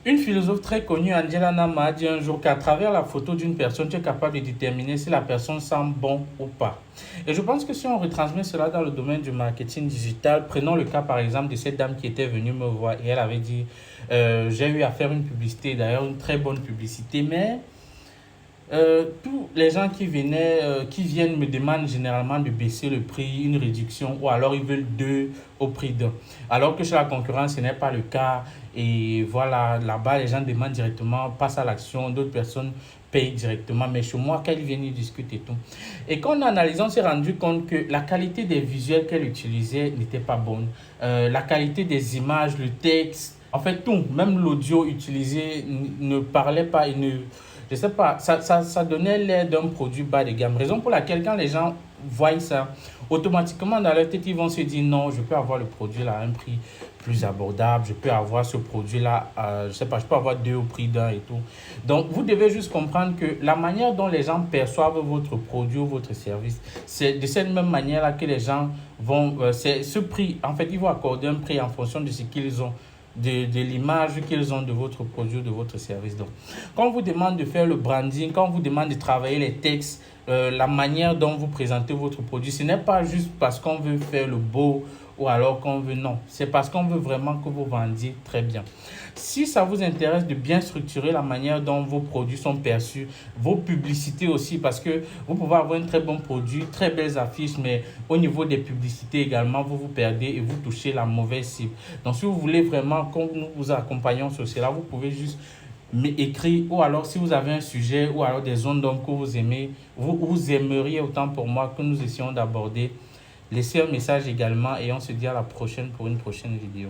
Une philosophe très connue, Angela Nama, a dit un jour qu'à travers la photo d'une personne, tu es capable de déterminer si la personne sent bon ou pas. Et je pense que si on retransmet cela dans le domaine du marketing digital, prenons le cas par exemple de cette dame qui était venue me voir et elle avait dit, j'ai eu à faire une publicité, d'ailleurs une très bonne publicité, mais tous les gens qui viennent me demandent généralement de baisser le prix, une réduction, ou alors ils veulent deux au prix d'un. Alors que chez la concurrence, ce n'est pas le cas. Et voilà, là-bas, les gens demandent directement, passent à l'action, d'autres personnes payent directement. Mais chez moi, quand ils viennent, ils discutent et tout. Et quand on a analysé, on s'est rendu compte que la qualité des visuels qu'elle utilisait n'était pas bonne. La qualité des images, le texte, en fait tout, même l'audio utilisé ne parlait pas et ne je sais pas, ça donnait l'air d'un produit bas de gamme. Raison pour laquelle quand les gens voient ça, automatiquement dans leur tête, ils vont se dire non, je peux avoir le produit là à un prix plus abordable, je peux avoir ce produit là, je sais pas, je peux avoir deux au prix d'un et tout. Donc vous devez juste comprendre que la manière dont les gens perçoivent votre produit ou votre service, c'est de cette même manière là que les gens vont, c'est ce prix, en fait, ils vont accorder un prix en fonction de ce qu'ils ont de l'image qu'ils ont de votre produit ou de votre service. Donc, quand on vous demande de faire le branding, quand on vous demande de travailler les textes, la manière dont vous présentez votre produit, ce n'est pas juste parce qu'on veut faire le beau ou alors qu'on veut, non. C'est parce qu'on veut vraiment que vous vendiez très bien. Si ça vous intéresse de bien structurer la manière dont vos produits sont perçus, vos publicités aussi, parce que vous pouvez avoir un très bon produit, très belles affiches, mais au niveau des publicités également, vous vous perdez et vous touchez la mauvaise cible. Donc, si vous voulez vraiment qu'on nous vous accompagnons sur cela, vous pouvez juste m'écrire ou alors si vous avez un sujet ou alors des zones d'ombre que vous aimez, vous aimeriez autant pour moi que nous essayons d'aborder. Laissez un message également et on se dit à la prochaine pour une prochaine vidéo.